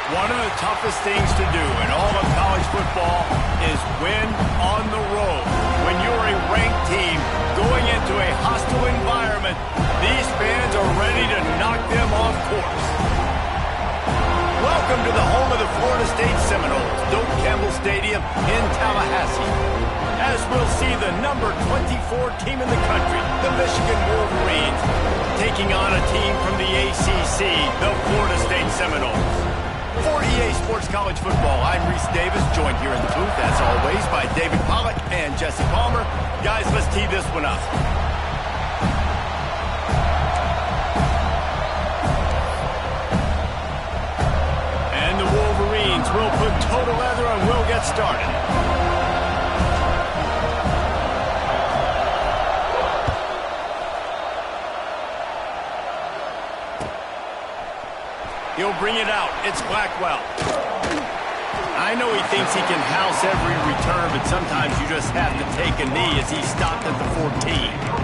One of the toughest things to do in all of college football is win on the road. When you're a ranked team going into a hostile environment, these fans are ready to knock them off course. Welcome to the home of the Florida State Seminoles, Doak Campbell Stadium in Tallahassee. As we'll see the number 24 team in the country, the Michigan Wolverines, taking on a team from the ACC, the Florida State Seminoles. For EA Sports College Football, I'm Reese Davis, joined here in the booth, as always, by David Pollack and Jesse Palmer. Guys, let's tee this one up. And the Wolverines will put total leather and we'll get started. He'll bring it out. It's Blackwell. I know he thinks he can house every return, but sometimes you just have to take a knee as he stopped at the 14.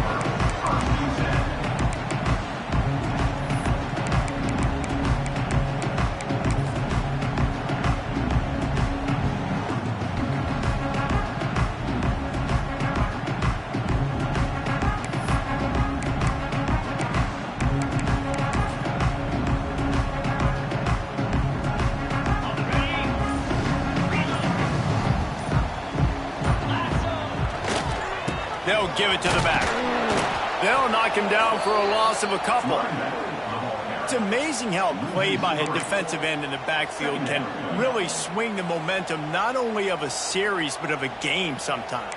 They'll give it to the back. They'll knock him down for a loss of a couple. It's amazing how play by a defensive end in the backfield can really swing the momentum not only of a series but of a game sometimes.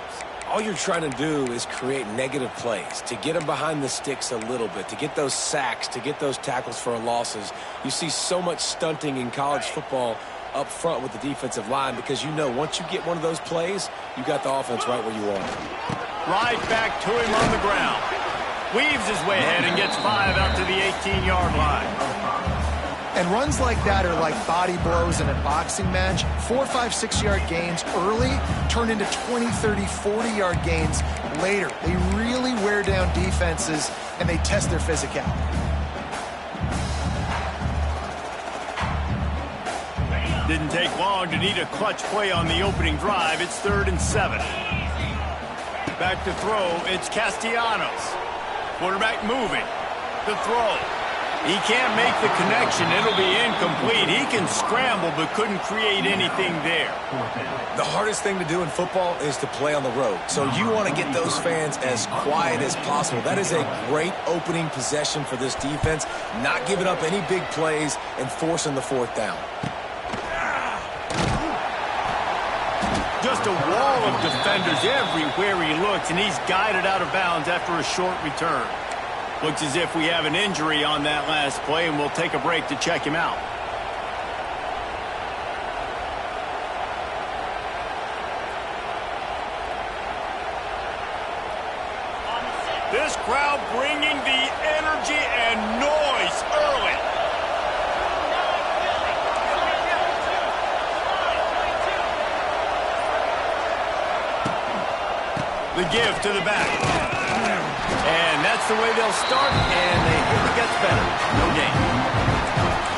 All you're trying to do is create negative plays, to get them behind the sticks a little bit, to get those sacks, to get those tackles for losses. You see so much stunting in college football up front with the defensive line because you know once you get one of those plays, you got the offense right where you want it. Right back to him on the ground. Weaves his way ahead and gets 5 out to the 18-yard line. And runs like that are like body blows in a boxing match. 4, 5, 6-yard gains early turn into 20, 30, 40-yard gains later. They really wear down defenses, and they test their physicality. Didn't take long to need a clutch play on the opening drive. It's 3rd and 7. Back to throw. It's Castellanos. Quarterback moving. The throw. He can't make the connection. It'll be incomplete. He can scramble but couldn't create anything there. The hardest thing to do in football is to play on the road. So you want to get those fans as quiet as possible. That is a great opening possession for this defense. Not giving up any big plays and forcing the 4th down. Just a wall of defenders everywhere he looks, and he's guided out of bounds after a short return. Looks as if we have an injury on that last play, and we'll take a break to check him out. This crowd bringing the energy and noise early. The give to the back. And that's the way they'll start, and they hope it gets better. No gain.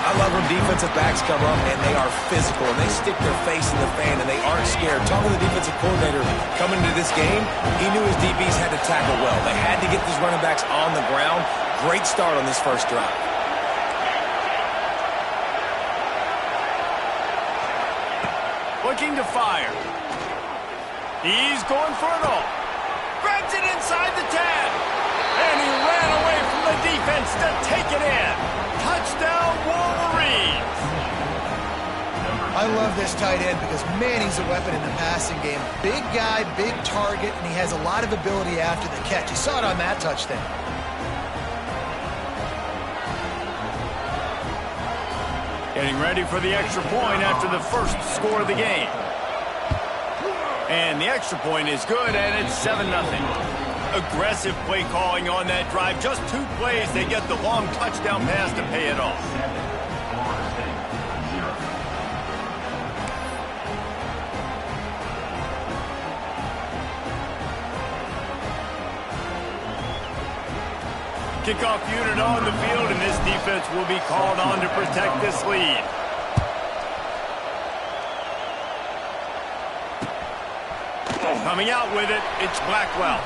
I love when defensive backs come up, and they are physical, and they stick their face in the fan, and they aren't scared. Talking to the defensive coordinator coming into this game, he knew his DBs had to tackle well. They had to get these running backs on the ground. Great start on this first drive. Looking to fire. He's going for it all. Grabs it inside the 10. And he ran away from the defense to take it in. Touchdown, Wolverines. I love this tight end because, man, he's a weapon in the passing game. Big guy, big target, and he has a lot of ability after the catch. You saw it on that touchdown. Getting ready for the extra point after the first score of the game. And the extra point is good, and it's 7-0. Aggressive play calling on that drive. Just 2 plays, they get the long touchdown pass to pay it off. Kickoff unit on the field, and this defense will be called on to protect this lead. Coming out with it, it's Blackwell.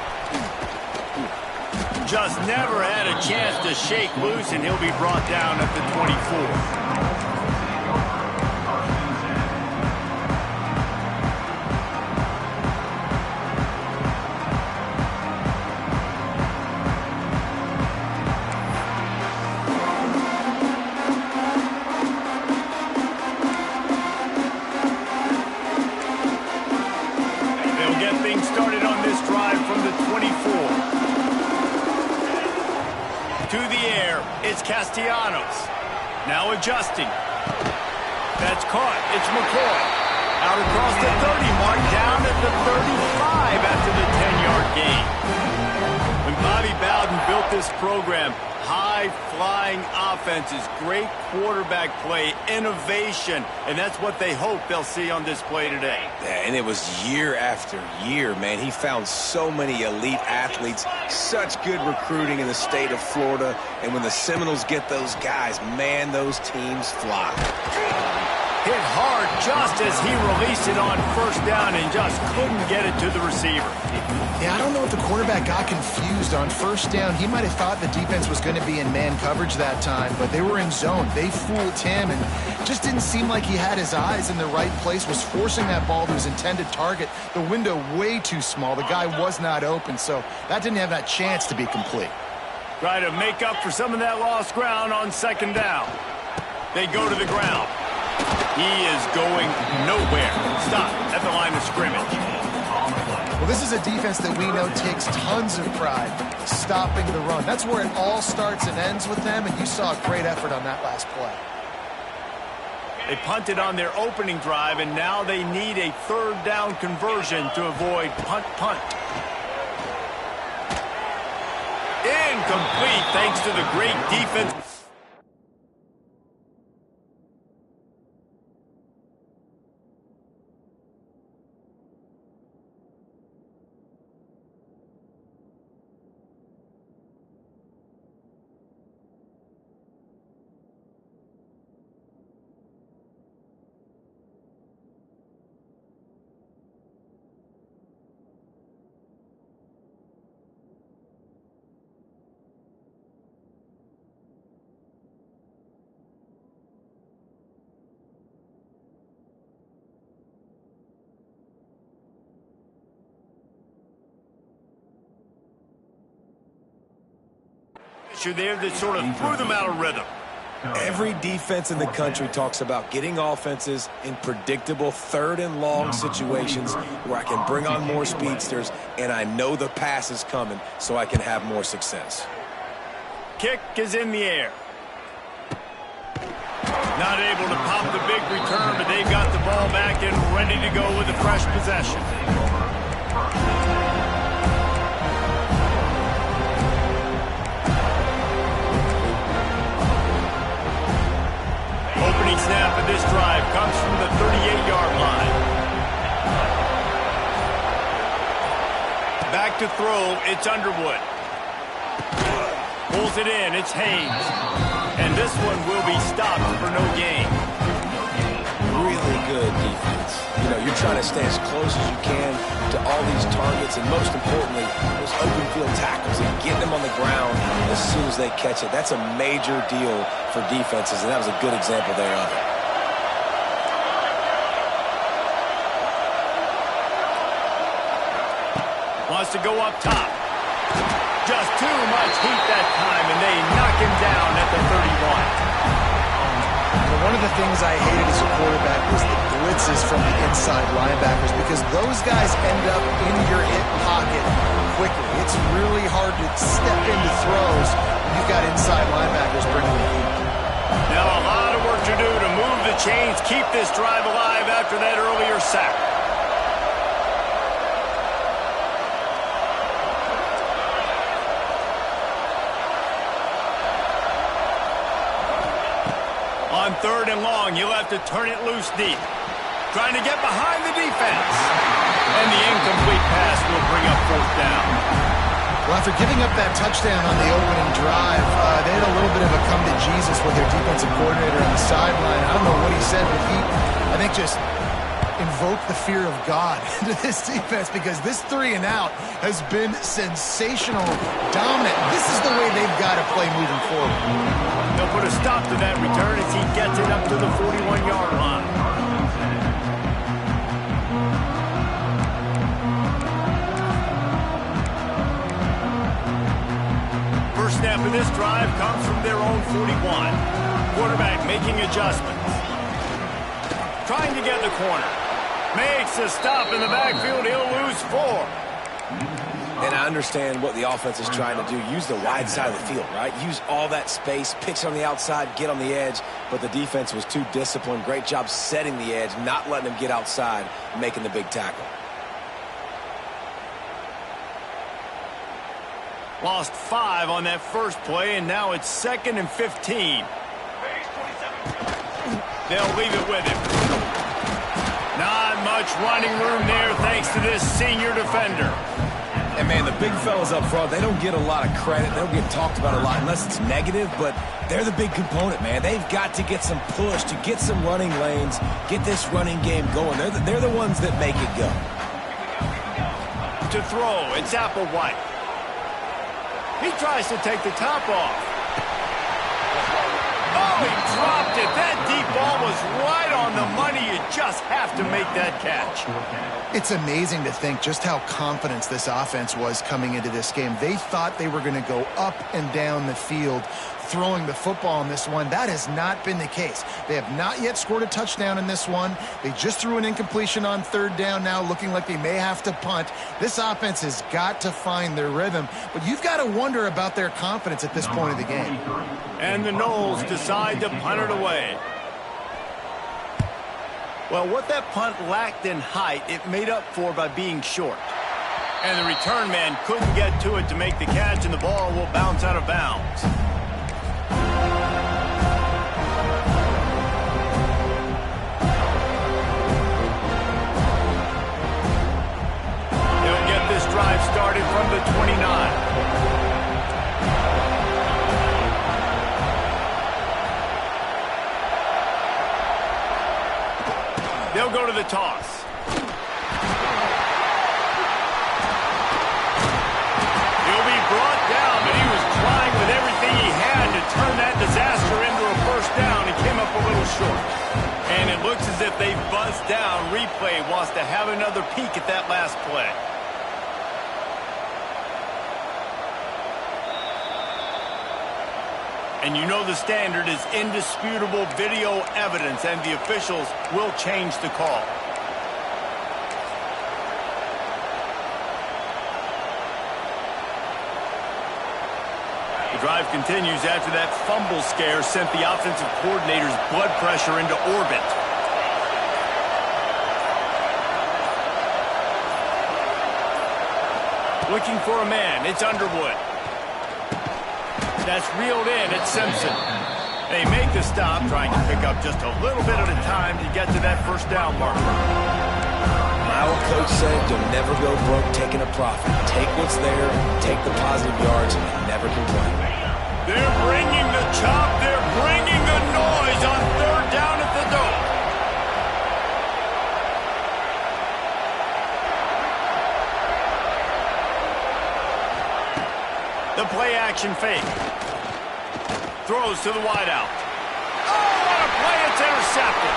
Just never had a chance to shake loose, and he'll be brought down at the 24. It's Castellanos. Now adjusting. That's caught. It's McCoy. Out across the 30 mark, down at the 35 after the 10-yard gain. When Bobby Bowden built this program, high-flying offenses, great quarterback play, innovation, and that's what they hope they'll see on display today. Yeah, and it was year after year, man. He found so many elite athletes, such good recruiting in the state of Florida, and when the Seminoles get those guys, man, those teams fly. Hit hard just as he released it on first down and just couldn't get it to the receiver. Yeah, I don't know if the quarterback got confused on first down. He might have thought the defense was going to be in man coverage that time, but they were in zone. They fooled him, and just didn't seem like he had his eyes in the right place, was forcing that ball to his intended target. The window way too small. The guy was not open, so that didn't have that chance to be complete. Try to make up for some of that lost ground on second down. They go to the ground. He is going nowhere. Stop at the line of scrimmage. Well, this is a defense that we know takes tons of pride stopping the run. That's where it all starts and ends with them, and you saw a great effort on that last play. They punted on their opening drive, and now they need a third down conversion to avoid punt. Incomplete thanks to the great defense. There that sort of threw them out of rhythm. Every defense in the country talks about getting offenses in predictable third and long situations where I can bring on more speedsters and I know the pass is coming so I can have more success. Kick is in the air. Not able to pop the big return, but they've got the ball back and ready to go with a fresh possession. Opening snap of this drive comes from the 38-yard line. Back to throw, it's Underwood. Pulls it in, it's Haynes. And this one will be stopped for no gain. Really good defense. You know, you're trying to stay as close as you can to all these targets, and most importantly, those open field tackles and getting them on the ground as soon as they catch it. That's a major deal for defenses, and that was a good example there of it. Wants to go up top. Just too much heat that time, and they knock him down at the 31. One of the things I hated as a quarterback was the blitzes from the inside linebackers, because those guys end up in your hip pocket quickly. It's really hard to step into throws when you've got inside linebackers bringing the heat. Now a lot of work to do to move the chains, keep this drive alive after that earlier sack. On third and long, you'll have to turn it loose deep. Trying to get behind the defense. And the incomplete pass will bring up fourth down. Well, after giving up that touchdown on the opening drive, they had a little bit of a come to Jesus with their defensive coordinator on the sideline. I don't know what he said, but he, I think, just invoked the fear of God into this defense, because this 3 and out has been sensational, dominant. This is the way they've got to play moving forward. They'll put a stop to that return as he gets it up to the 41-yard line. First snap of this drive comes from their own 41. Quarterback making adjustments. Trying to get the corner. Makes a stop in the backfield. He'll lose 4. And I understand what the offense is trying to do. Use the wide side of the field, right? Use all that space, pitch on the outside, get on the edge. But the defense was too disciplined. Great job setting the edge, not letting them get outside, making the big tackle. Lost 5 on that first play, and now it's 2nd and 15. They'll leave it with him. Not much running room there thanks to this senior defender. And, man, the big fellas up front, they don't get a lot of credit. They don't get talked about a lot unless it's negative, but they're the big component, man. They've got to get some push, to get some running lanes, get this running game going. They're the ones that make it go. To throw, it's Applewhite. He tries to take the top off. Oh, he dropped it. That deep ball was right on the money. You just have to make that catch. It's amazing to think just how confident this offense was coming into this game. They thought they were going to go up and down the field throwing the football in this one. That has not been the case. They have not yet scored a touchdown in this one. They just threw an incompletion on third down now, looking like they may have to punt. This offense has got to find their rhythm, but you've got to wonder about their confidence at this point of the game. And the Noles decide to punt it away. Well, what that punt lacked in height, it made up for by being short. And the return man couldn't get to it to make the catch, and the ball will bounce out of bounds. They'll get this drive started from the 29. They'll go to the toss. He'll be brought down, but he was trying with everything he had to turn that disaster into a first down. He came up a little short. And it looks as if they've buzzed down. Replay wants to have another peek at that last play. And you know the standard is indisputable video evidence, and the officials will change the call. The drive continues after that fumble scare sent the offensive coordinator's blood pressure into orbit. Looking for a man, it's Underwood. That's reeled in at Simpson. They make the stop, trying to pick up just a little bit at a time to get to that first down marker. My old coach said you'll never go broke taking a profit. Take what's there, take the positive yards, and never complain. They're bringing the chop, they're bringing the noise on third down at the dope. The play action fake. Throws to the wideout. Oh, what a play, it's intercepted.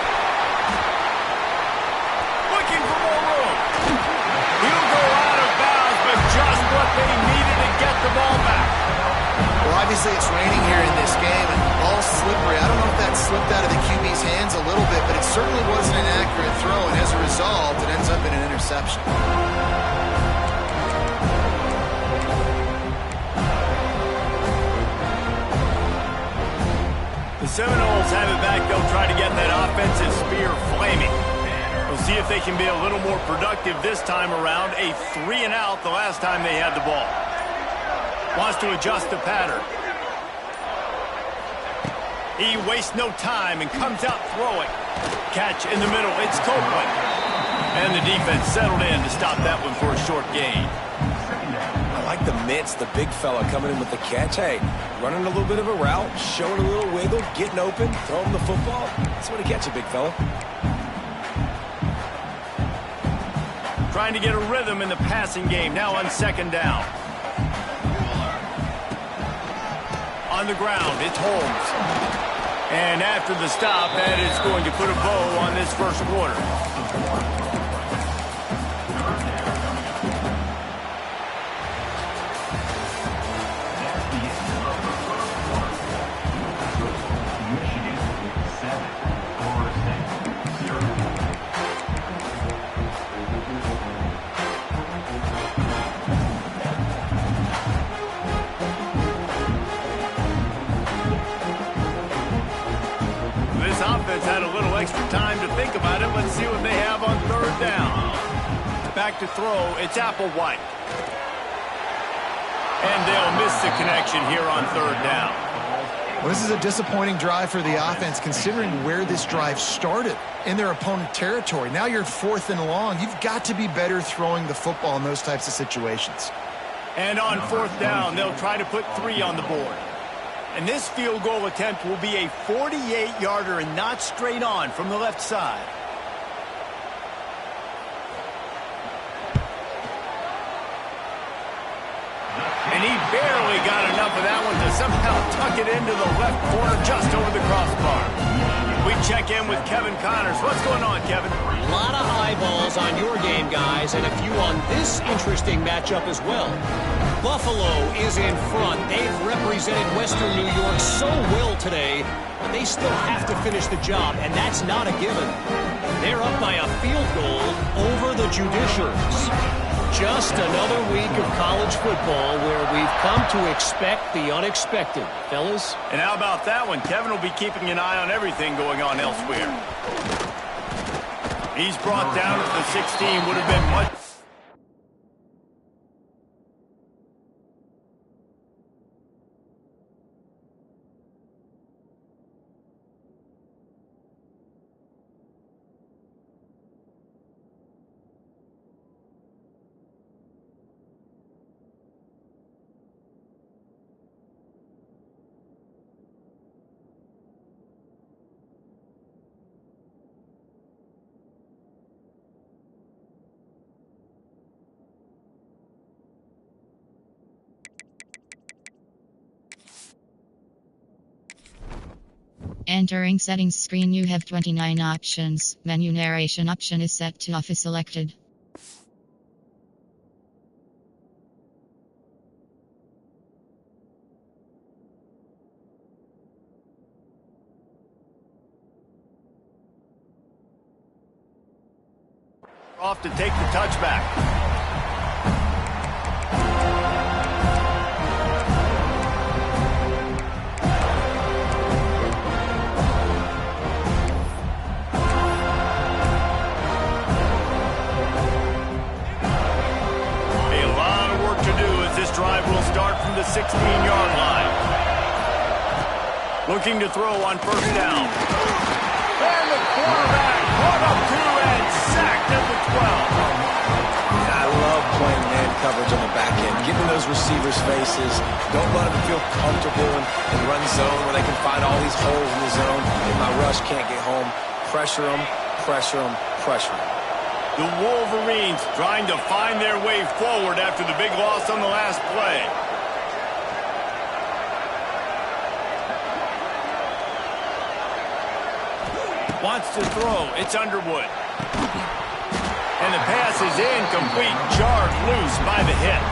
Looking for more room. He'll go out of bounds, but just what they needed to get the ball back. Well, obviously it's raining here in this game, and the ball's slippery. I don't know if that slipped out of the QB's hands a little bit, but it certainly wasn't an accurate throw, and as a result, it ends up in an interception. The Seminoles have it back. They'll try to get that offensive spear flaming. We'll see if they can be a little more productive this time around. A 3-and-out the last time they had the ball. Wants to adjust the pattern. He wastes no time and comes out throwing. Catch in the middle. It's Copeland. And the defense settled in to stop that one for a short gain. I like the mitts, the big fella coming in with the catch. Hey, running a little bit of a route, showing a little wiggle, getting open, throwing the football. That's when he catch a big fella. Trying to get a rhythm in the passing game, now on second down. On the ground, it's Holmes. And after the stop, that is going to put a bow on this first quarter. Had a little extra time to think about it. Let's see what they have on third down. Back to throw, it's Applewhite. And they'll miss the connection here on third down. Well, this is a disappointing drive for the offense, considering where this drive started in their opponent territory. Now you're 4th and long. You've got to be better throwing the football in those types of situations. And on 4th down, they'll try to put 3 on the board. And this field goal attempt will be a 48-yarder and not straight on from the left side. And he barely got enough of that one to somehow tuck it into the left corner just over the crossbar. We check in with Kevin Connors. What's going on, Kevin? A lot of eyeballs on your game, guys, and a few on this interesting matchup as well. Buffalo is in front. They've represented Western New York so well today, but they still have to finish the job, and that's not a given. They're up by a field goal over the Judiciaries. Just another week of college football where we've come to expect the unexpected, fellas. And how about that one? Kevin will be keeping an eye on everything going on elsewhere. He's brought down at the 16. Would have been much... Entering settings screen, you have 29 options. Menu narration option is set to off is selected. Off to take the touchback. Drive will start from the 16-yard line. Looking to throw on first down. And the quarterback brought up two and sacked at the 12. I love playing man coverage on the back end, giving those receivers faces. Don't let them feel comfortable and run zone where they can find all these holes in the zone and my rush can't get home. Pressure them, pressure them, pressure them. The Wolverines trying to find their way forward after the big loss on the last play. Wants to throw. It's Underwood. And the pass is incomplete. Jarred loose by the hit.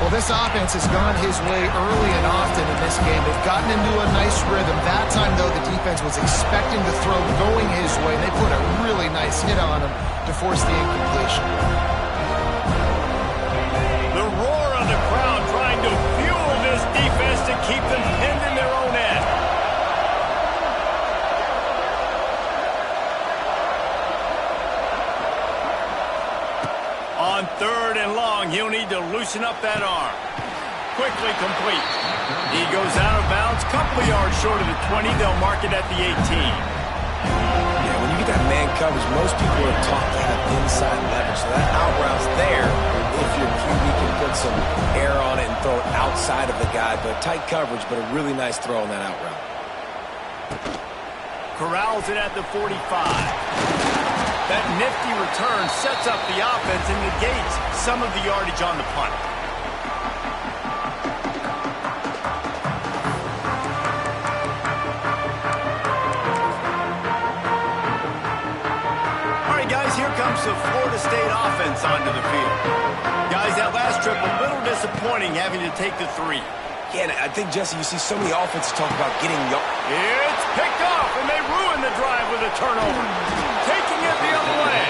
Well, this offense has gone his way early and often in this game. They've gotten into a nice rhythm. That time, though, the defense was expecting the throw going his way. They put a really nice hit on him to force the incompletion. The roar of the crowd trying to fuel this defense to keep them pinned in their own end. On third and long, he'll need to loosen up that arm. Quickly complete. He goes out of bounds, couple of yards short of the 20. They'll mark it at the 18. Yeah, when you get that man coverage, most people are taught to have inside leverage. So that out route's there if your QB can put some air on it and throw it outside of the guy. But tight coverage, but a really nice throw on that out route. Corrals it at the 45. That nifty return sets up the offense and negates some of the yardage on the punt. All right, guys, here comes the Florida State offense onto the field. Guys, that last trip, a little disappointing having to take the 3. Yeah, and I think, Jesse, you see so many offenses talk about getting young. It's picked off, and they ruin the drive with a turnover. Taking it the other way.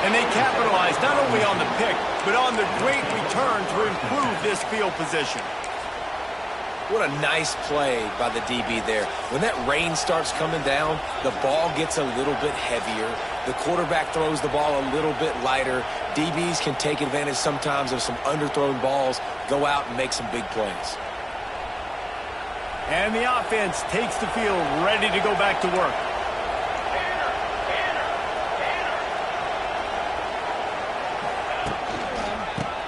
And they capitalize not only on the pick, but on the great return to improve this field position. What a nice play by the DB there. When that rain starts coming down, the ball gets a little bit heavier. The quarterback throws the ball a little bit lighter. DBs can take advantage sometimes of some underthrown balls, go out and make some big plays. And the offense takes the field ready to go back to work.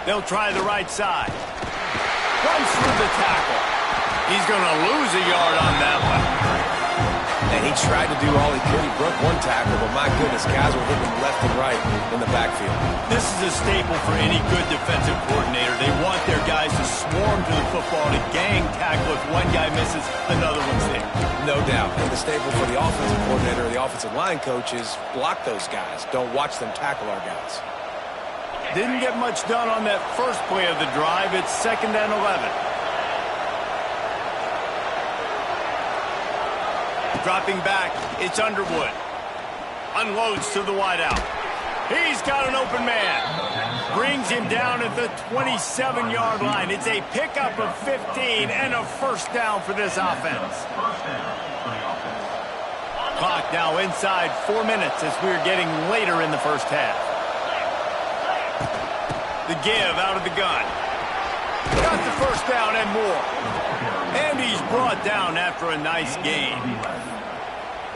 They'll try the right side. Runs through the tackle. He's going to lose a yard on that one. And he tried to do all he could. He broke one tackle, but my goodness, guys were hitting him left and right in the backfield. This is a staple for any good defensive coordinator. They want their guys to swarm to the football, to gang tackle. If one guy misses, another one's there. No doubt. And the staple for the offensive coordinator or the offensive line coach is block those guys. Don't watch them tackle our guys. Didn't get much done on that first play of the drive. It's 2nd and 11. Dropping back, it's Underwood. Unloads to the wideout. He's got an open man. Brings him down at the 27-yard line. It's a pickup of 15 and a first down for this offense. Clock now inside 4 minutes as we're getting later in the first half. The give out of the gun. Got the first down and more. And he's brought down after a nice gain.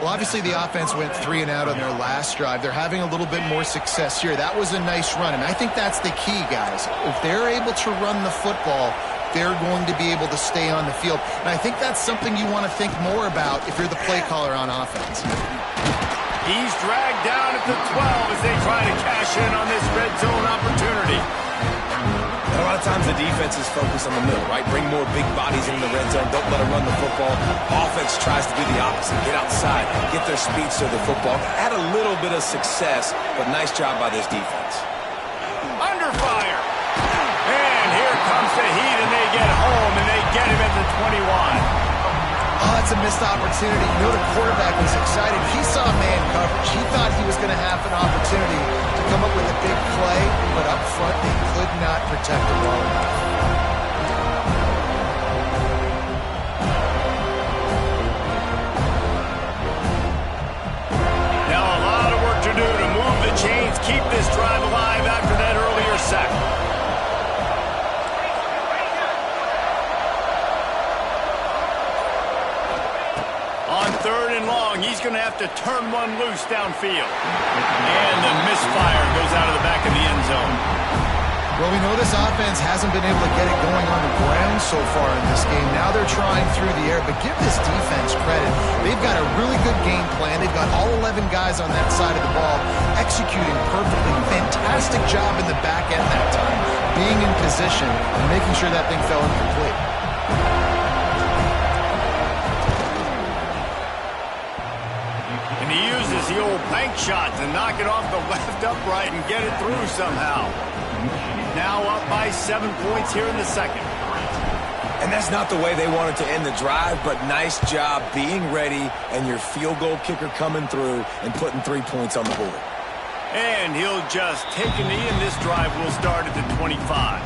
Well, obviously the offense went 3 and out on their last drive. They're having a little bit more success here. That was a nice run, and I think that's the key, guys. If they're able to run the football, they're going to be able to stay on the field. And I think that's something you want to think more about if you're the play caller on offense. He's dragged down at the 12 as they try to cash in on this red zone opportunity. A lot of times the defense is focused on the middle, right? Bring more big bodies in the red zone. Don't let them run the football. Offense tries to do the opposite. Get outside. Get their speed to the football. Had a little bit of success, but nice job by this defense. Under fire. And here comes the heat, and they get home, and they get him at the 21. Oh, that's a missed opportunity. You know the quarterback was excited. He saw man coverage. He thought he was going to have an opportunity to come up with a big play, but up front they could not protect the ball enough. Now a lot of work to do to move the chains, keep this drive alive after that earlier sack. On 3rd and long, he's going to have to turn one loose downfield. And the misfire goes out of the back of the end zone. Well, we know this offense hasn't been able to get it going on the ground so far in this game. Now they're trying through the air, but give this defense credit. They've got a really good game plan. They've got all 11 guys on that side of the ball executing perfectly. Fantastic job in the back end that time, being in position and making sure that thing fell incomplete. And he uses the old bank shot to knock it off the left upright and get it through somehow. Now up by 7 points here in the second. And that's not the way they wanted to end the drive, but nice job being ready and your field goal kicker coming through and putting 3 points on the board. And he'll just take a knee, and this drive will start at the 25.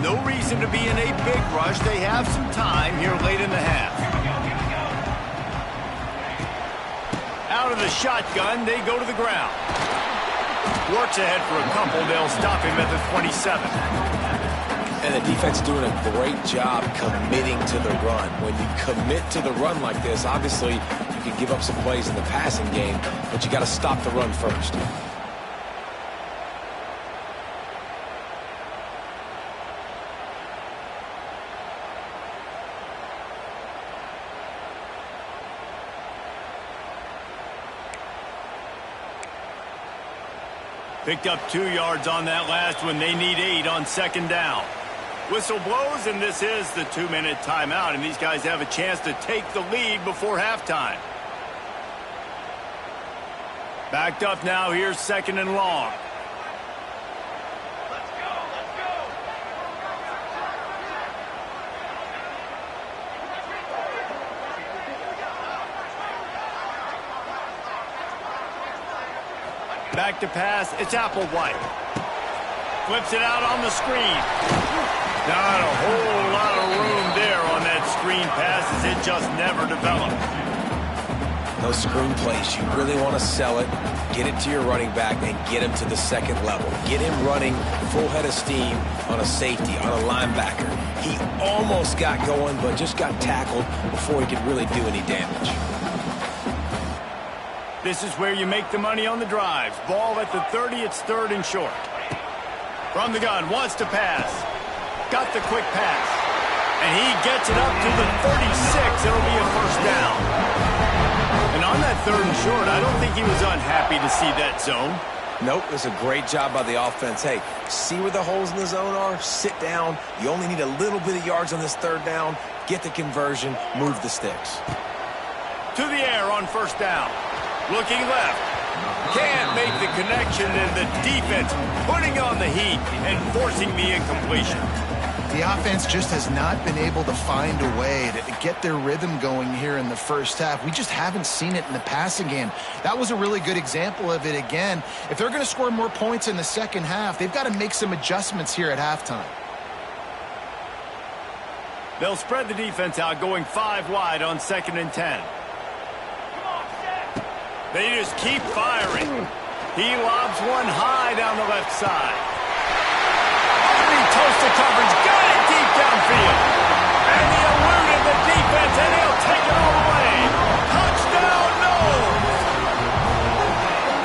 No reason to be in a big rush. They have some time here late in the half. Out of the shotgun, they go to the ground. Works ahead for a couple. They'll stop him at the 27. And the defense doing a great job committing to the run. When you commit to the run like this, obviously you can give up some plays in the passing game, but you got to stop the run first. Picked up 2 yards on that last one. They need 8 on 2nd down. Whistle blows, and this is the 2-minute timeout, and these guys have a chance to take the lead before halftime. Backed up now. Here's 2nd and long. Back to pass. It's Applewhite. Flips it out on the screen. Not a whole lot of room there on that screen pass as it just never developed. Those screen plays, you really want to sell it, get it to your running back, and get him to the second level. Get him running full head of steam on a safety, on a linebacker. He almost got going, but just got tackled before he could really do any damage. This is where you make the money on the drives. Ball at the 30, it's 3rd and short. From the gun, wants to pass. Got the quick pass. And he gets it up to the 36. It'll be a 1st down. And on that 3rd and short, I don't think he was unhappy to see that zone. Nope, it's a great job by the offense. Hey, see where the holes in the zone are? Sit down. You only need a little bit of yards on this 3rd down. Get the conversion. Move the sticks. To the air on 1st down. Looking left. Can't make the connection, and the defense putting on the heat and forcing the incompletion. The offense just has not been able to find a way to get their rhythm going here in the 1st half. We just haven't seen it in the passing game. That was a really good example of it again. If they're going to score more points in the 2nd half, they've got to make some adjustments here at halftime. They'll spread the defense out, going 5 wide on 2nd and 10. They just keep firing. He lobs one high down the left side. Toasted coverage, got it deep downfield. And he eluded the defense, and he'll take it all away. Touchdown, no!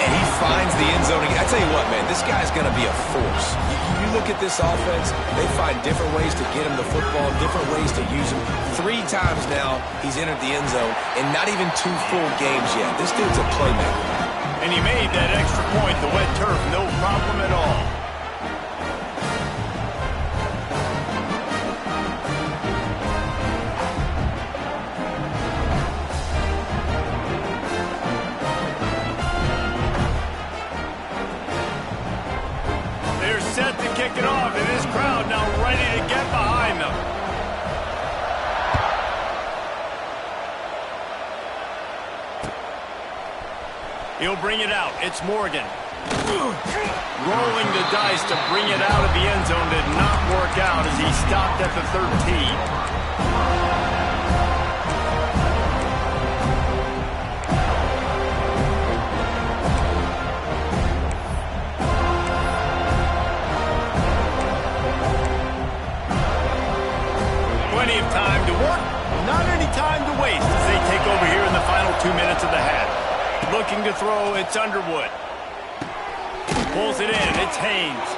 And he finds the end zone. I tell you what, man, this guy's going to be a force. You look at this offense, they find different ways to get him the football, different ways to use him. 3 times now he's entered the end zone, and not even 2 full games yet. This dude's a playmaker. And he made that extra point, the wet turf, no problem at all. Set to kick it off, and this crowd now ready to get behind them. He'll bring it out. It's Morgan. Rolling the dice to bring it out of the end zone did not work out as he stopped at the 13. 'Plenty of time to work, not any time to waste as they take over here in the final 2 minutes of the half. Looking to throw, it's Underwood. Pulls it in, it's Haynes.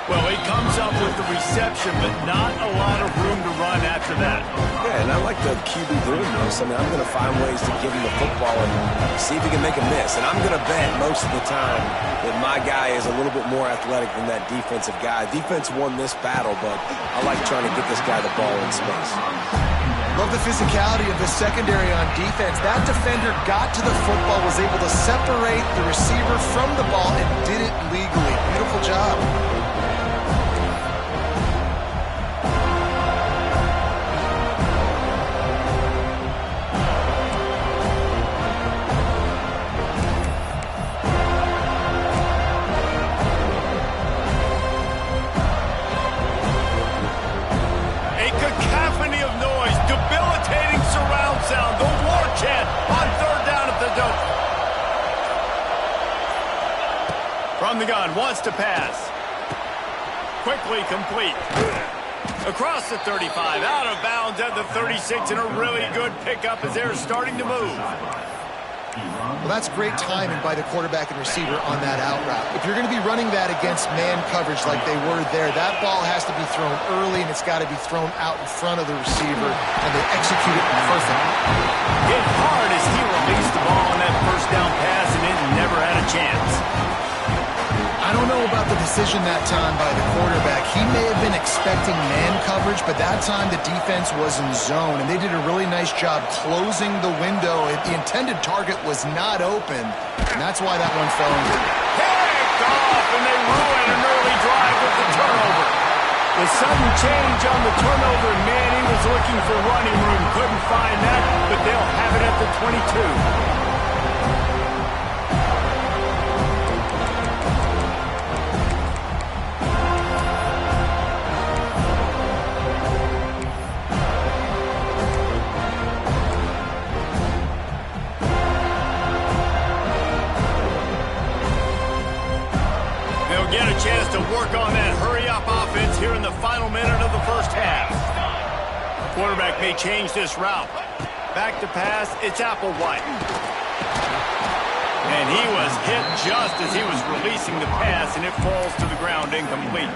Well, he comes up with the reception, but not a lot of room to run after that. Yeah, and I like the QB doing this. I mean, I'm going to find ways to give him the football and see if he can make a miss. And I'm going to bet most of the time that my guy is a little bit more athletic than that defensive guy. Defense won this battle, but I like trying to get this guy the ball in space. Love the physicality of the secondary on defense. That defender got to the football, was able to separate the receiver from the ball, and did it legally. Beautiful job. Sound, the war chant on 3rd down at the dope. From the gun, wants to pass. Quickly complete. Across the 35, out of bounds at the 36, and a really good pickup as they're starting to move. Well, that's great timing by the quarterback and receiver on that out route. If you're going to be running that against man coverage like they were there, that ball has to be thrown early, and it's got to be thrown out in front of the receiver, and they execute it perfectly. Hit hard as he released the ball on that 1st down pass, and it never had a chance. I don't know about the decision that time by the quarterback. He may have been expecting man coverage, but that time the defense was in zone, and they did a really nice job closing the window. The intended target was not open, and that's why that one fell in. Picked off, and they ruin an early drive with the turnover. The sudden change on the turnover, man, he was looking for running room. Couldn't find that, but they'll have it at the 22. Get a chance to work on that hurry-up offense here in the final minute of the 1st half. Quarterback may change this route. Back to pass, it's Applewhite. And he was hit just as he was releasing the pass, and it falls to the ground incomplete.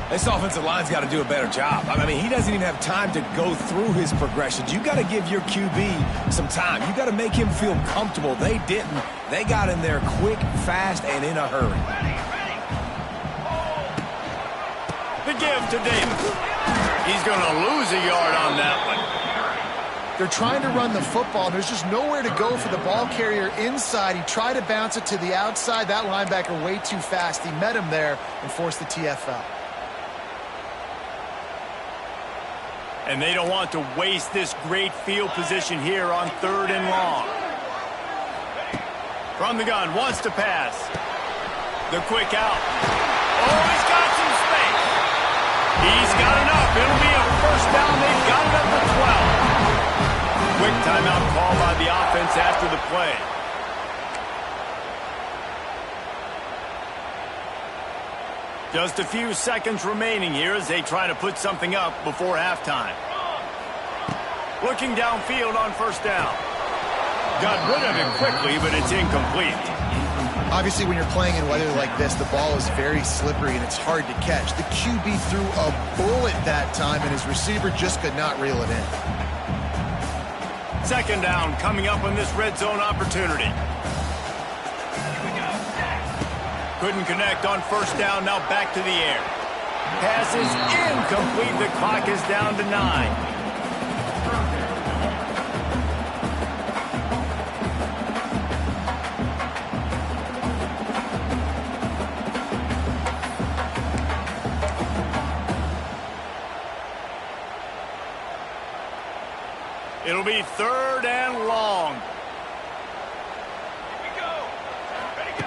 This offensive line's got to do a better job. I mean, he doesn't even have time to go through his progressions. You got to give your QB some time. You got to make him feel comfortable. They didn't. They got in there quick, fast, and in a hurry. The give to Davis. He's going to lose a yard on that one. They're trying to run the football. There's just nowhere to go for the ball carrier inside. He tried to bounce it to the outside. That linebacker way too fast. He met him there and forced the TFL. And they don't want to waste this great field position here on 3rd and long. From the gun, wants to pass. The quick out. Oh, he's got some space. He's got enough. It'll be a first down. They've got it up to 12. Quick timeout call by the offense after the play. Just a few seconds remaining here as they try to put something up before halftime. Looking downfield on 1st down. Got rid of it quickly, but it's incomplete. Obviously, when you're playing in weather like this, the ball is very slippery and it's hard to catch. The QB threw a bullet that time, and his receiver just could not reel it in. 2nd down coming up on this red zone opportunity. Couldn't connect on 1st down, now back to the air. Pass is incomplete. The clock is down to 9. It'll be 3rd and long.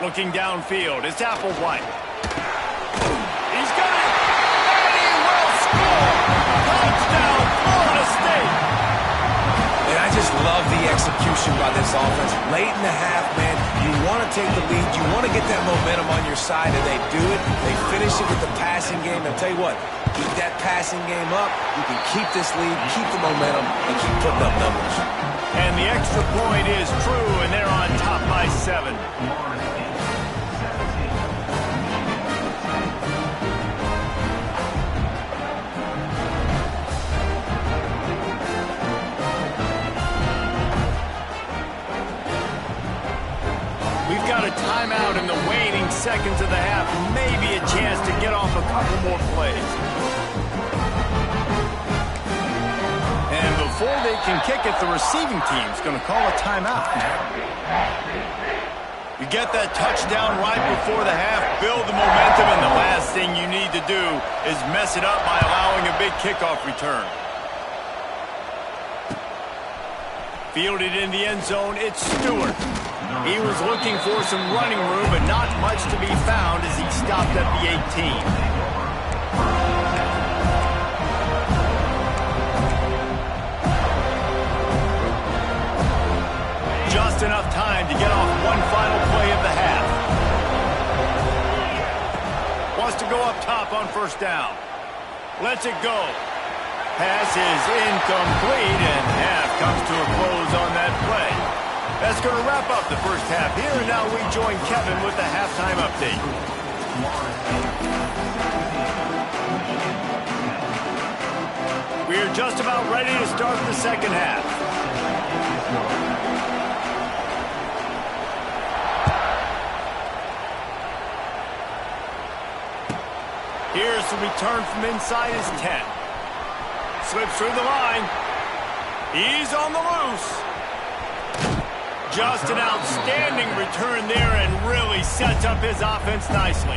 Looking downfield, it's Applewhite. He's got it, and he will score! Touchdown, Florida State! And I just love the execution by this offense. Late in the half, man, you want to take the lead. You want to get that momentum on your side, and they do it. They finish it with the passing game. I'll tell you what, keep that passing game up. You can keep this lead, keep the momentum, and keep putting up numbers. And the extra point is true, and they're on top by 7. We've got a timeout in the waning seconds of the half. Maybe a chance to get off a couple more plays. And before they can kick it, the receiving team's going to call a timeout. You get that touchdown right before the half, build the momentum, and the last thing you need to do is mess it up by allowing a big kickoff return. Fielded in the end zone, it's Stewart. He was looking for some running room, but not much to be found as he stopped at the 18. Just enough time to get off one final play of the half. Wants to go up top on 1st down. Lets it go. Pass is incomplete, and half comes to a close on that play. That's going to wrap up the first half here, and now we join Kevin with the halftime update. We're just about ready to start the second half. Here's the return from inside his 10. Slips through the line. He's on the loose. Just an outstanding return there and really sets up his offense nicely.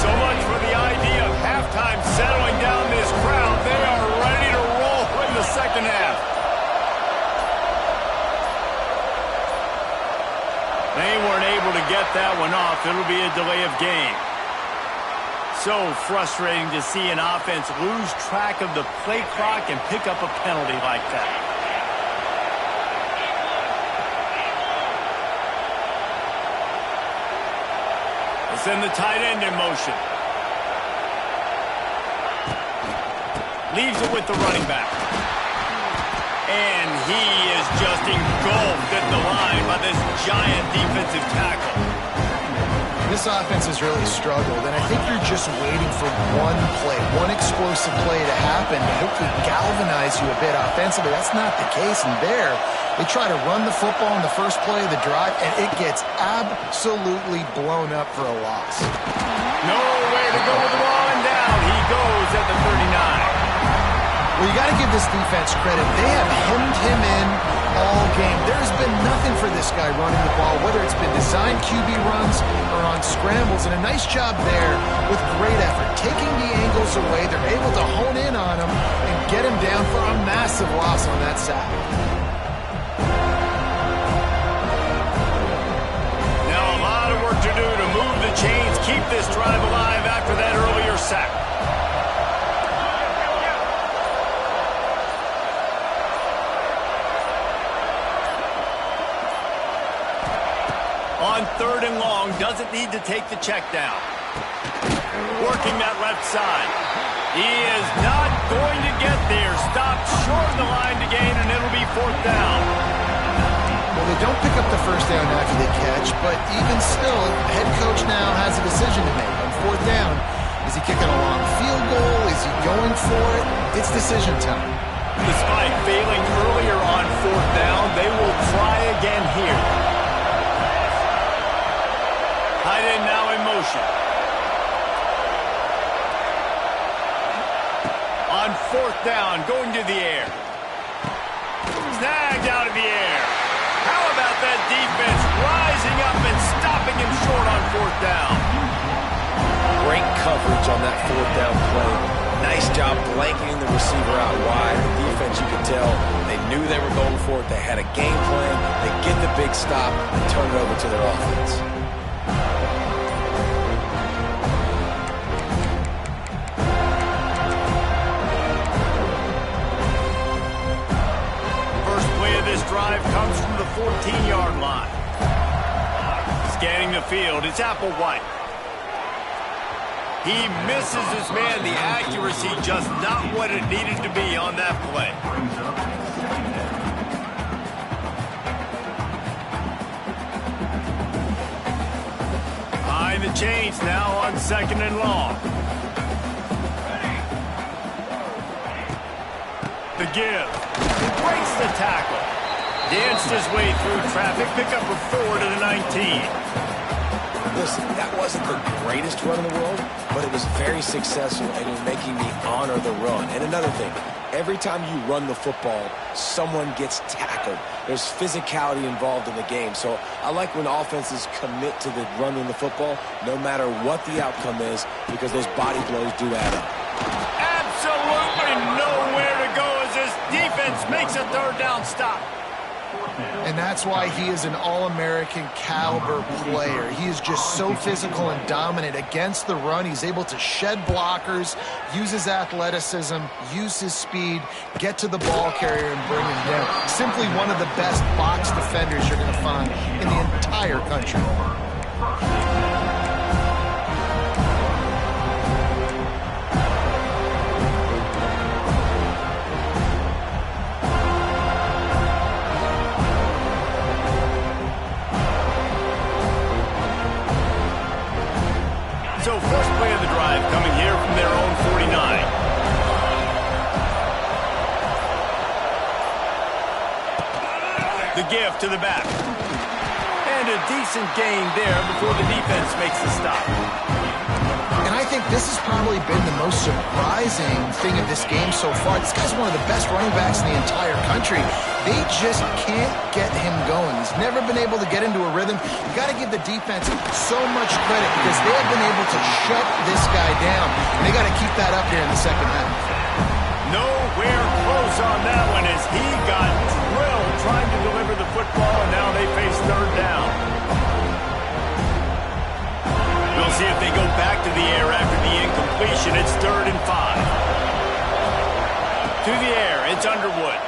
So much for the idea of halftime settling down this crowd. They are ready to roll in the second half. They weren't able to get that one off. It'll be a delay of game. So frustrating to see an offense lose track of the play clock and pick up a penalty like that. As send the tight end in motion. Leaves it with the running back. And he is just engulfed at the line by this giant defensive tackle. This offense has really struggled, and I think you're just waiting for one play, one explosive play to happen to hopefully galvanize you a bit offensively. That's not the case, and there, they try to run the football in the first play of the drive, and it gets absolutely blown up for a loss. Nowhere to go with the ball, and down he goes at the 39. Well, you got to give this defense credit. They have hemmed him in all game. There's been nothing for this guy running the ball, whether it's been designed QB runs or on scrambles, and a nice job there with great effort. Taking the angles away, they're able to hone in on him and get him down for a massive loss on that sack. Now a lot of work to do to move the chains, keep this drive alive after that earlier sack. On 3rd and long, doesn't need to take the check down. Working that left side. He is not going to get there. Stopped short of the line to gain, and it'll be 4th down. Well, they don't pick up the first down after they catch, but even still, the head coach now has a decision to make. On 4th down, is he kicking a long field goal? Is he going for it? It's decision time. Despite failing earlier on 4th down, they will try again here. Tight end now in motion. On 4th down, going to the air. Snagged out of the air. How about that defense rising up and stopping him short on 4th down? Great coverage on that 4th down play. Nice job blanketing the receiver out wide. The defense, you could tell, they knew they were going for it. They had a game plan. They get the big stop and turn it over to their offense. Drive comes from the 14-yard line. Scanning the field, it's Applewhite. He misses his man. The accuracy just not what it needed to be on that play. Behind the chains now on 2nd and long. The give. Breaks the tackle. Danced his way through traffic. Pick up a 4 to the 19. Listen, that wasn't the greatest run in the world, but it was very successful, and it was making me honor the run. And another thing, every time you run the football, someone gets tackled. There's physicality involved in the game. So I like when offenses commit to the running the football, no matter what the outcome is, because those body blows do add up. Absolutely nowhere to go as this defense makes a 3rd down stop. And that's why he is an all-American caliber player. He is just so physical and dominant against the run. He's able to shed blockers, use his athleticism, use his speed, get to the ball carrier and bring him down. Simply one of the best box defenders you're going to find in the entire country. So first play of the drive coming here from their own 49. The give to the back. And a decent gain there before the defense makes the stop. And I think this has probably been the most surprising thing of this game so far. This guy's one of the best running backs in the entire country. They just can't get him going. He's never been able to get into a rhythm. You got to give the defense so much credit because they have been able to shut this guy down. And they got to keep that up here in the second half. Nowhere close on that one as he got drilled trying to deliver the football, and now they face 3rd down. We'll see if they go back to the air after the incompletion. It's 3rd and 5. To the air, it's Underwood.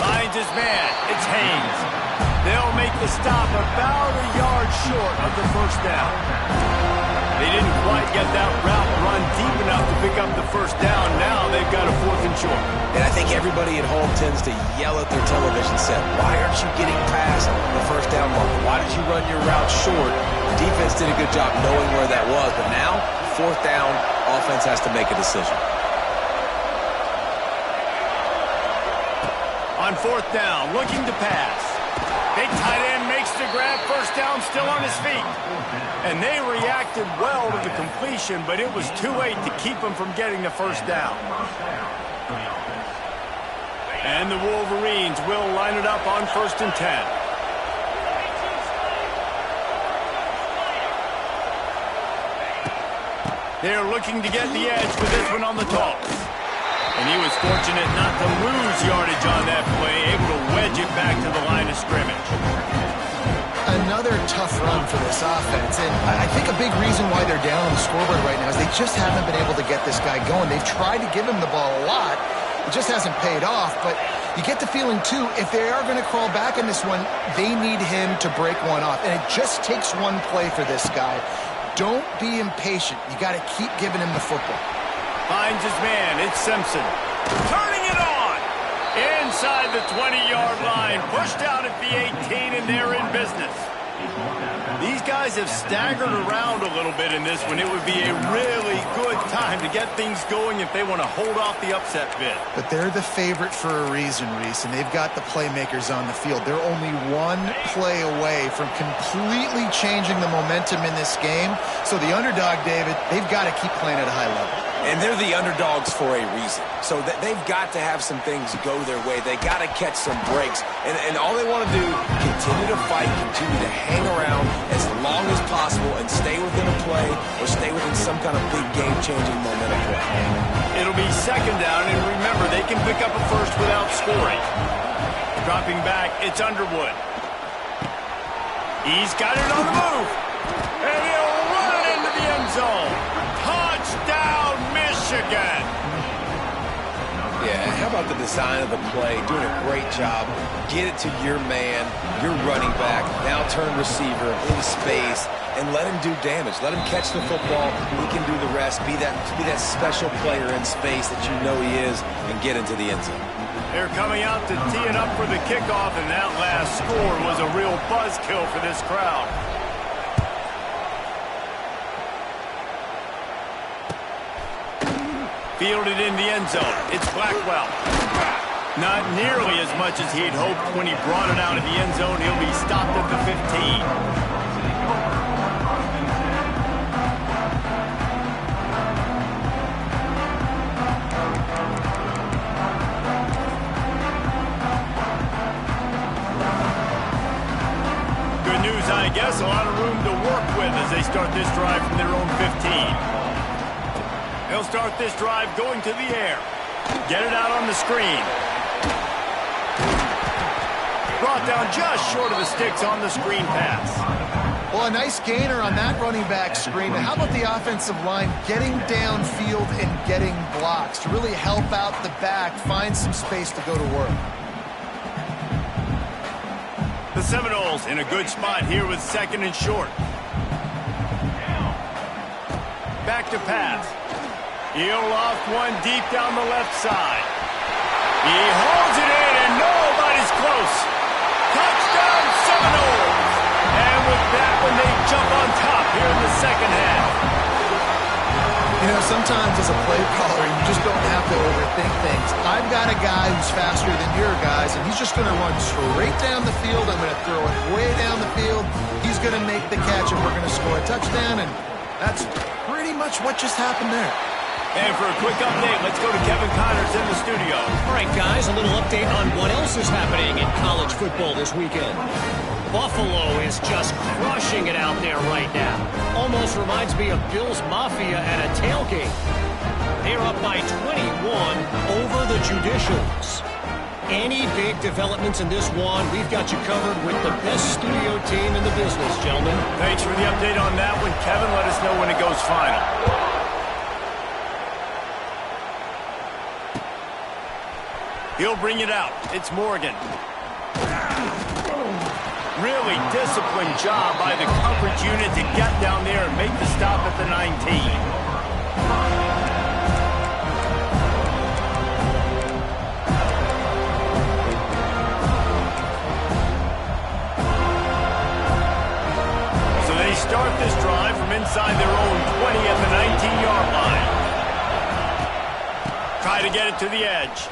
Finds his man. It's Haynes. They'll make the stop about a yard short of the first down. They didn't quite get that route run deep enough to pick up the first down. Now they've got a 4th and short. And I think everybody at home tends to yell at their television set, why aren't you getting past the first down marker? Why did you run your route short? The defense did a good job knowing where that was, but now, 4th down, offense has to make a decision. On 4th down, looking to pass. Big tight end makes the grab, first down, still on his feet. And they reacted well to the completion, but it was too late to keep him from getting the first down. And the Wolverines will line it up on 1st and 10. They're looking to get the edge with this one on the toss. And he was fortunate not to lose yardage on that play, able to wedge it back to the line of scrimmage. Another tough run for this offense, and I think a big reason why they're down on the scoreboard right now is they just haven't been able to get this guy going. They've tried to give him the ball a lot. It just hasn't paid off, but you get the feeling, too, if they are going to crawl back in this one, they need him to break one off, and it just takes one play for this guy. Don't be impatient. You got to keep giving him the football. Finds his man. It's Simpson. Turning it on. Inside the 20-yard line. Pushed out at the 18, and they're in business. These guys have staggered around a little bit in this one. It would be a really good time to get things going if they want to hold off the upset bid. But they're the favorite for a reason, Reese, and they've got the playmakers on the field. They're only one play away from completely changing the momentum in this game. So the underdog, David, they've got to keep playing at a high level. And they're the underdogs for a reason. So they've got to have some things go their way. They got to catch some breaks. And all they want to do, continue to fight, continue to hang around as long as possible and stay within a play or stay within some kind of big game-changing momentum play. It'll be 2nd down, and remember, they can pick up a first without scoring. Dropping back, it's Underwood. He's got it on the move. And he'll run it into the end zone. Touchdown, Michigan. Yeah, how about the design of the play? Doing a great job. Get it to your man, your running back, now turn receiver into space, and let him do damage. Let him catch the football. He can do the rest. Be that special player in space that you know he is, and get into the end zone. They're coming out to tee it up for the kickoff, and that last score was a real buzzkill for this crowd. Fielded in the end zone. It's Blackwell. Not nearly as much as he'd hoped when he brought it out of the end zone. He'll be stopped at the 15. Good news, I guess. A lot of room to work with as they start this drive from their own 15. They'll start this drive going to the air. Get it out on the screen. Brought down just short of the sticks on the screen pass. Well, a nice gainer on that running back screen. And how about the offensive line getting downfield and getting blocks to really help out the back, find some space to go to work? The Seminoles in a good spot here with 2nd and short. Back to pass. He'll loft one deep down the left side. He holds it in, and nobody's close. Touchdown, Seminoles! And with that one, they jump on top here in the 2nd half. You know, sometimes as a play caller, you just don't have to overthink things. I've got a guy who's faster than your guys, and he's just going to run straight down the field. I'm going to throw it way down the field. He's going to make the catch, and we're going to score a touchdown, and that's pretty much what just happened there. And for a quick update, let's go to Kevin Connors in the studio. All right, guys, a little update on what else is happening in college football this weekend. Buffalo is just crushing it out there right now. Almost reminds me of Bills Mafia at a tailgate. They're up by 21 over the Judicials. Any big developments in this one, we've got you covered with the best studio team in the business, gentlemen. Thanks for the update on that one, Kevin. Let us know when it goes final. He'll bring it out. It's Morgan. Really disciplined job by the coverage unit to get down there and make the stop at the 19. Start this drive from inside their own 20 at the 19-yard line. Try to get it to the edge.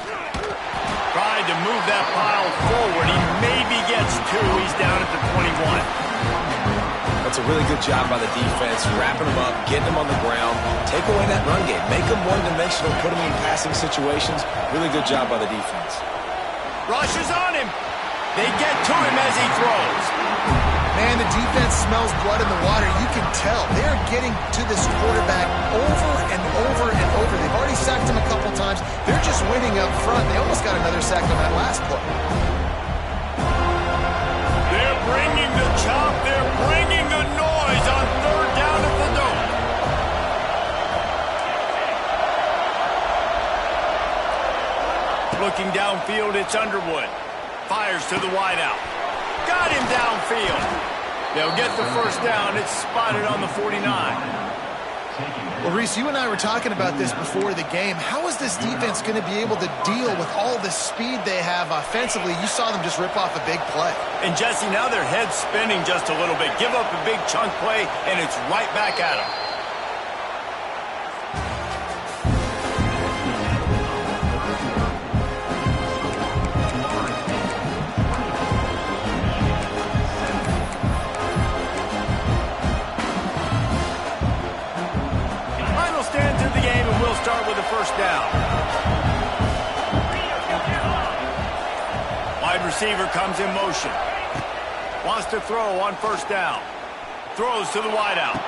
Tried to move that pile forward. He maybe gets two. He's down at the 21. That's a really good job by the defense, wrapping them up, getting them on the ground, take away that run game, make them one-dimensional, put them in passing situations. Really good job by the defense. Rush is on him. They get to him as he throws. Man, the defense smells blood in the water. You can tell. They're getting to this quarterback over and over and over. They've already sacked him a couple times. They're just winning up front. They almost got another sack on that last play. They're bringing the chop. They're bringing the noise on third down at the dome. Looking downfield, it's Underwood. Fires to the wideout. Got him downfield. They'll get the first down. It's spotted on the 49. Well, Reese, you and I were talking about this before the game. How is this defense going to be able to deal with all the speed they have offensively? You saw them just rip off a big play. And, Jesse, now their head's spinning just a little bit. Give up a big chunk play, and it's right back at them. Start with the first down. Wide receiver comes in motion. Wants to throw on first down. Throws to the wideout.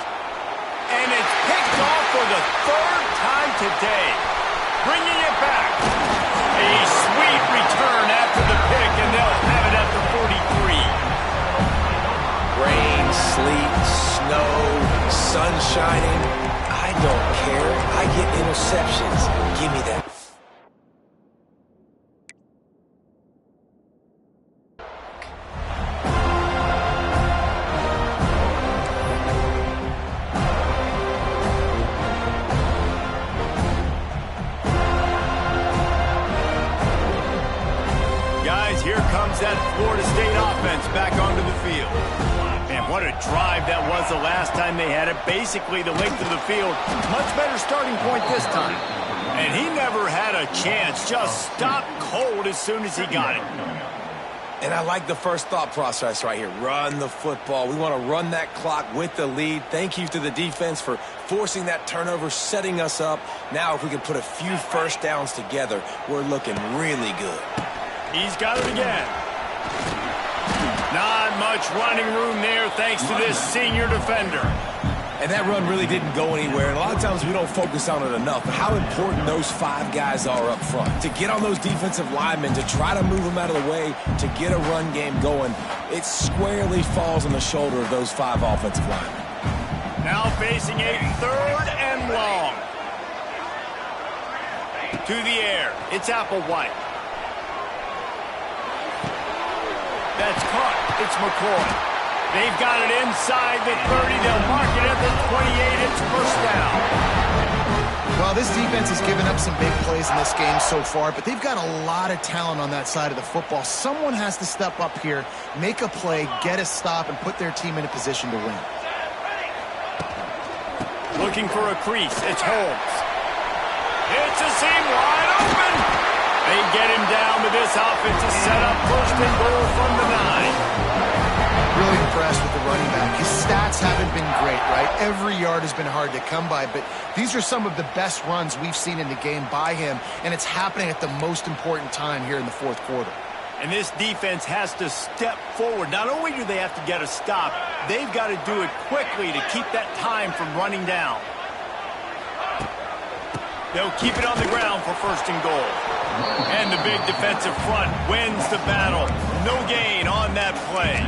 And it's picked off for the third time today. Bringing it back. A sweet return after the pick, and they'll have it at the 43. Rain, sleet, snow, sun shining. I don't care. I get interceptions. Give me that. Guys, here comes that Florida State offense back onto the field. Man, what a drive that was the last time they had it. Basically the length of the field. Much better starting point this time. And he never had a chance. Just stopped cold as soon as he got it. And I like the first thought process right here. Run the football. We want to run that clock with the lead. Thank you to the defense for forcing that turnover, setting us up. Now if we can put a few first downs together, we're looking really good. He's got it again. Not much running room there thanks to this senior defender. And that run really didn't go anywhere. And a lot of times we don't focus on it enough. But how important those five guys are up front. To get on those defensive linemen, to try to move them out of the way, to get a run game going, it squarely falls on the shoulder of those five offensive linemen. Now facing a third and long. To the air. It's Applewhite. That's caught. It's McCoy. They've got it inside the 30. They'll mark it at the 28. It's first down. Well, this defense has given up some big plays in this game so far, but they've got a lot of talent on that side of the football. Someone has to step up here, make a play, get a stop, and put their team in a position to win. Looking for a crease. It's Holmes. It's a seam wide open. They get him down with this offensive setup. First and goal from the 9. Really impressed with the running back. His stats haven't been great, right? Every yard has been hard to come by, but these are some of the best runs we've seen in the game by him, and it's happening at the most important time here in the fourth quarter. And this defense has to step forward. Not only do they have to get a stop, they've got to do it quickly to keep that time from running down. They'll keep it on the ground for first and goal. And the big defensive front wins the battle. No gain on that play.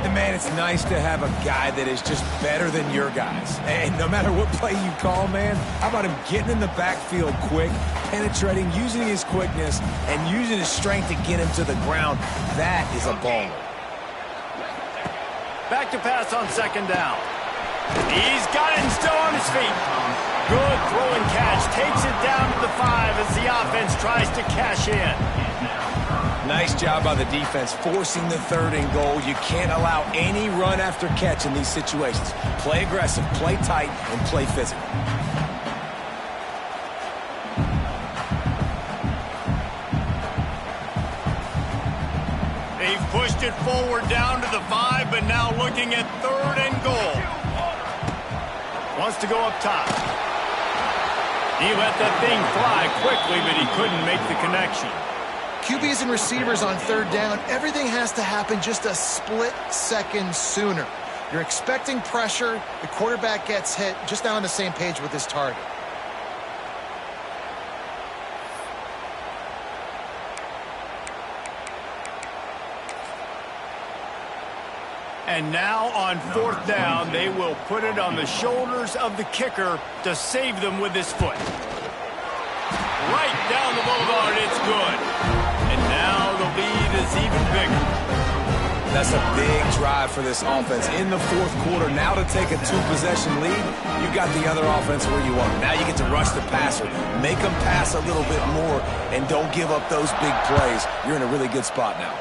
And, man, it's nice to have a guy that is just better than your guys. And no matter what play you call, man, how about him getting in the backfield quick, penetrating, using his quickness, and using his strength to get him to the ground? That is a baller. Back to pass on second down. He's got it and still on his feet. Good throw and catch. Takes it down to the 5 as the offense tries to cash in. Nice job by the defense forcing the 3rd and goal. You can't allow any run after catch in these situations. Play aggressive, play tight, and play physical. They've pushed it forward down to the 5, but now looking at 3rd and goal. Wants to go up top. He let that thing fly quickly, but he couldn't make the connection. QBs and receivers on 3rd down, everything has to happen just a split second sooner. You're expecting pressure, the quarterback gets hit, just not on the same page with his target. And now on 4th down, they will put it on the shoulders of the kicker to save them with his foot. Right down the boulevard, it's good. And now the lead is even bigger. That's a big drive for this offense in the 4th quarter. Now to take a 2-possession lead, you got the other offense where you want them. Now you get to rush the passer, make them pass a little bit more, and don't give up those big plays. You're in a really good spot now.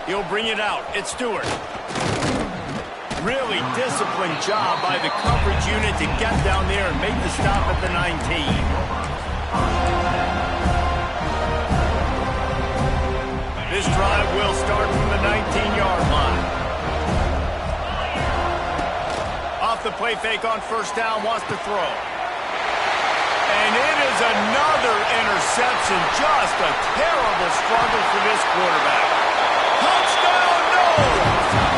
He'll bring it out. It's Stewart. Really disciplined job by the coverage unit to get down there and make the stop at the 19. This drive will start from the 19-yard line. Off the play fake on 1st down, wants to throw. And it is another interception. Just a terrible struggle for this quarterback. Touchdown, no!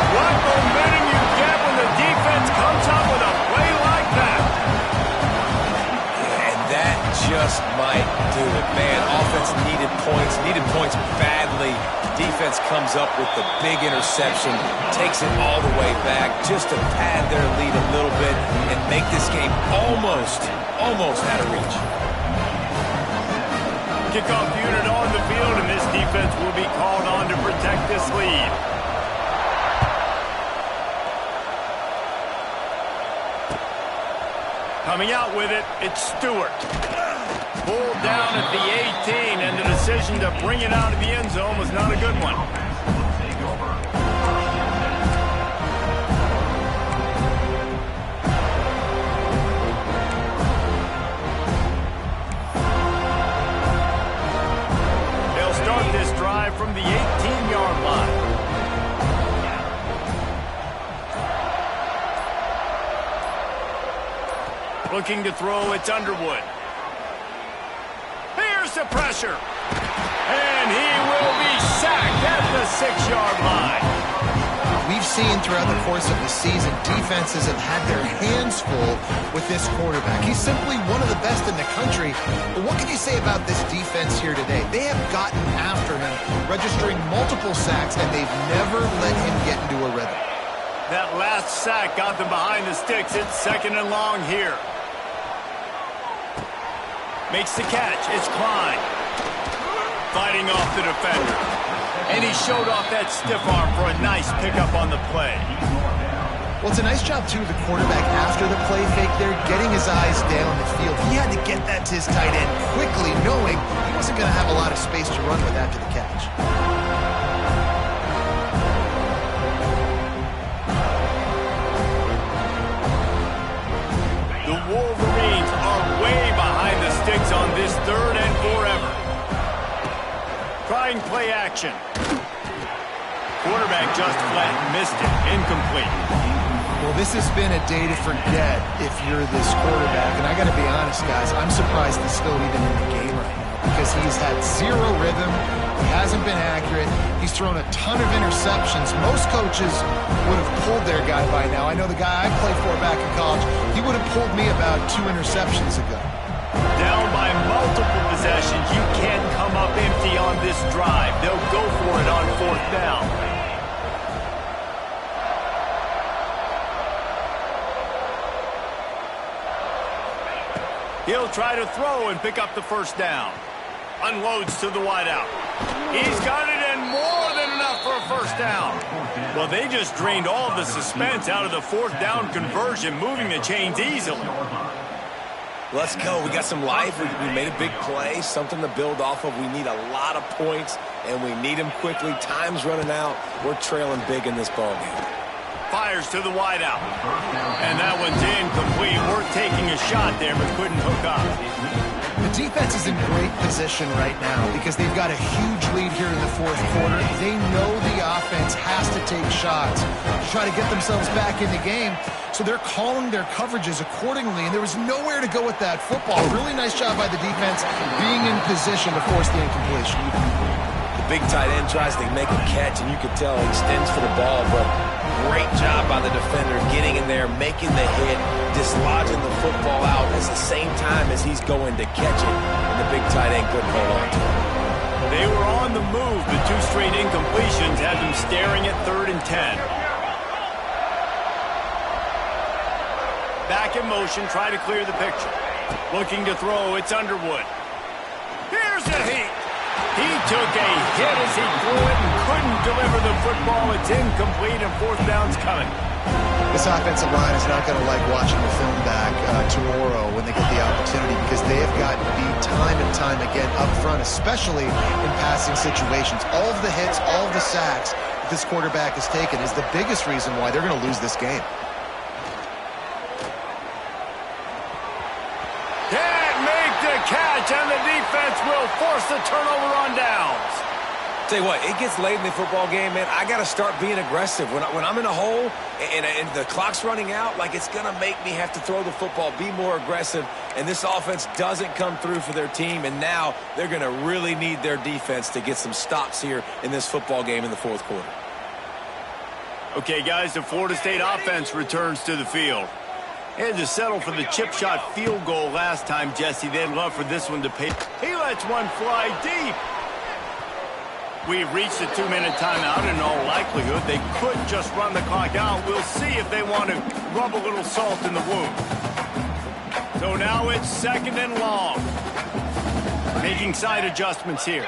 What momentum you get when the defense comes up with a play like that. And that just might do it, man. Offense needed points badly. Defense comes up with the big interception, takes it all the way back just to pad their lead a little bit and make this game almost out of reach. Kickoff unit on the field, and this defense will be called on to protect this lead. Coming out with it, it's Stewart. Pulled down at the 18, and the decision to bring it out of the end zone was not a good one. They'll start this drive from the 18-yard line. Looking to throw, it's Underwood. Here's the pressure. And he will be sacked at the 6-yard line. We've seen throughout the course of the season, defenses have had their hands full with this quarterback. He's simply one of the best in the country. But what can you say about this defense here today? They have gotten after him, registering multiple sacks, and they've never let him get into a rhythm. That last sack got them behind the sticks. It's 2nd and long here. Makes the catch. It's Klein. Fighting off the defender. And he showed off that stiff arm for a nice pickup on the play. Well, it's a nice job, too, of the quarterback after the play fake there, getting his eyes down the field. He had to get that to his tight end quickly, knowing he wasn't going to have a lot of space to run with after the catch. The Wolverines are way behind the sticks on this 3rd and forever. Trying play action. Quarterback just flat missed it. Incomplete. Well, this has been a day to forget if you're this quarterback. And I got to be honest, guys, I'm surprised he's still even in the game right now because he's had zero rhythm. He hasn't been accurate. He's thrown a ton of interceptions. Most coaches would have pulled their guy by now. I know the guy I played for back in college, he would have pulled me about 2 interceptions ago. Down by multiple possessions, you can't come up empty on this drive. They'll go for it on 4th down. He'll try to throw and pick up the 1st down. Unloads to the wideout. He's got it and more than enough for a 1st first down. Well, they just drained all of the suspense out of the fourth down conversion, moving the chains easily. Let's go. We got some life. We made a big play, something to build off of. We need a lot of points, and we need them quickly. Time's running out. We're trailing big in this ballgame. Fires to the wideout. And that one's incomplete. Worth taking a shot there, but couldn't hook up. The defense is in great position right now because they've got a huge lead here in the fourth quarter. They know the offense has to take shots to try to get themselves back in the game. So they're calling their coverages accordingly, and there was nowhere to go with that football. Really nice job by the defense being in position to force the incompletion. The big tight end tries to make a catch, and you could tell he extends for the ball, but great job by the defender getting in there, making the hit, dislodging the football out at the same time as he's going to catch it, and the big tight end couldn't hold on to it. They were on the move, but two straight incompletions had them staring at 3rd and 10. Back in motion, try to clear the picture. Looking to throw, it's Underwood. Here's a heat. He took a hit as he threw it and couldn't deliver the football. It's incomplete and fourth down's coming. This offensive line is not going to like watching the film back tomorrow when they get the opportunity because they have gotten beat time and time again up front, especially in passing situations. All of the hits, all of the sacks that this quarterback has taken is the biggest reason why they're going to lose this game. Catch, and the defense will force the turnover on downs. Tell you what, it gets late in the football game, man. I got to start being aggressive. When I'm in a hole and the clock's running out, like it's going to make me have to throw the football, be more aggressive, and this offense doesn't come through for their team, and now they're going to really need their defense to get some stops here in this football game in the fourth quarter. Okay, guys, the Florida State offense returns to the field. They had to settle for the chip shot field goal last time, Jesse. They'd love for this one to pay. He lets one fly deep. We've reached the 2-minute timeout. In all likelihood, they could just run the clock out. We'll see if they want to rub a little salt in the wound. So now it's 2nd and long. Making side adjustments here.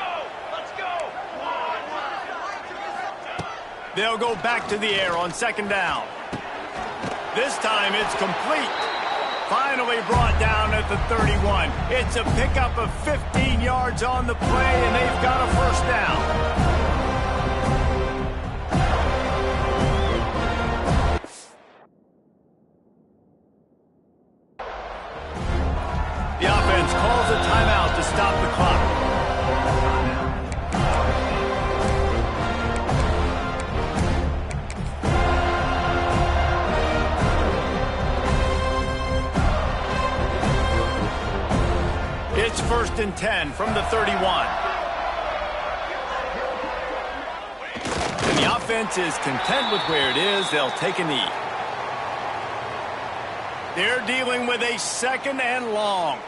They'll go back to the air on 2nd down. This time it's complete. Finally brought down at the 31. It's a pickup of 15 yards on the play, and they've got a first down. The offense calls a timeout to stop the clock. It's 1st and 10 from the 31. And the offense is content with where it is. They'll take a knee. They're dealing with a 2nd and long.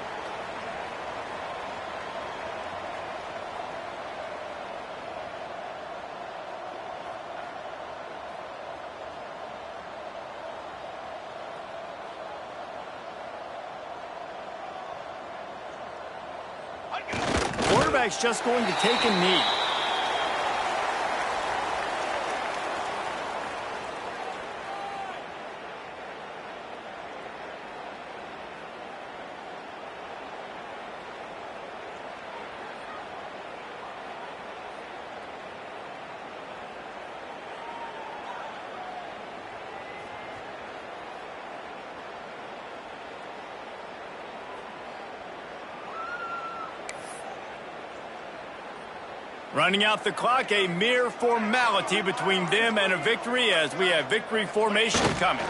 Quarterback's just going to take a knee. Running out the clock, a mere formality between them and a victory as we have victory formation coming.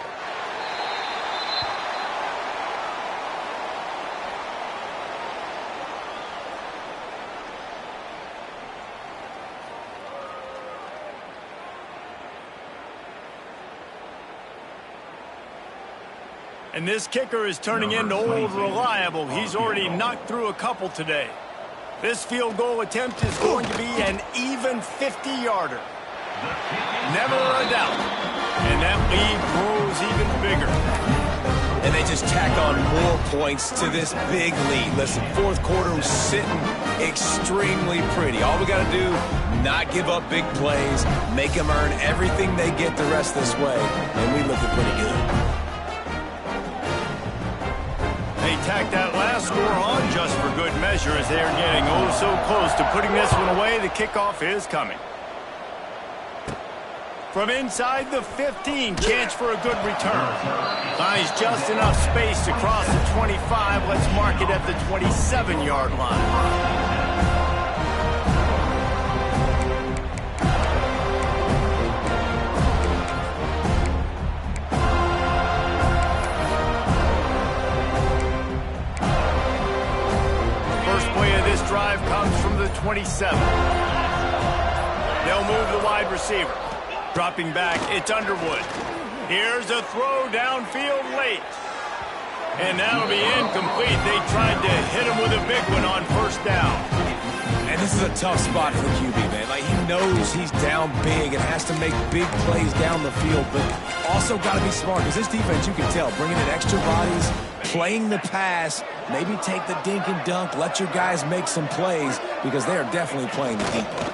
And this kicker is turning into old reliable. He's already knocked through a couple today. This field goal attempt is going to be an even 50-yarder. Never a doubt. And that lead grows even bigger. and they just tack on more points to this big lead. Listen, fourth quarter was sitting extremely pretty. All we got to do, not give up big plays, make them earn everything they get the rest of this way, and we looking pretty good. They tack that last score on just for good measure as they are getting oh so close to putting this one away. The kickoff is coming. From inside the 15, chance for a good return. Finds just enough space to cross the 25. Let's mark it at the 27-yard line. First play of this drive comes from the 27. They'll move the wide receiver. Dropping back, it's Underwood. Here's a throw downfield late. And that'll be incomplete. They tried to hit him with a big one on first down. And this is a tough spot for the QB, man. Like, he knows he's down big and has to make big plays down the field, but also got to be smart because this defense, you can tell, bringing in extra bodies, playing the pass, maybe take the dink and dunk, let your guys make some plays because they are definitely playing the deep ball.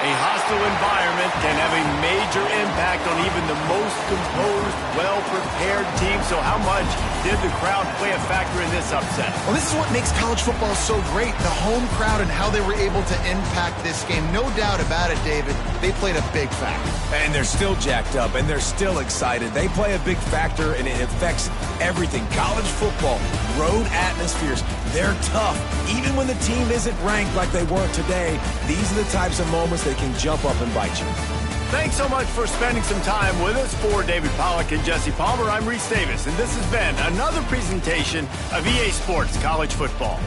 A hostile environment can have a major impact on even the most composed, well-prepared team. So how much did the crowd play a factor in this upset? Well, this is what makes college football so great, the home crowd and how they were able to impact this game. No doubt about it, David. They played a big factor. And they're still jacked up, and they're still excited. They play a big factor, and it affects everything. College football, road atmospheres, they're tough. Even when the team isn't ranked like they were today, these are the types of moments that can jump up and bite you. Thanks so much for spending some time with us. For David Pollack and Jesse Palmer, I'm Reese Davis, and this has been another presentation of EA Sports College Football.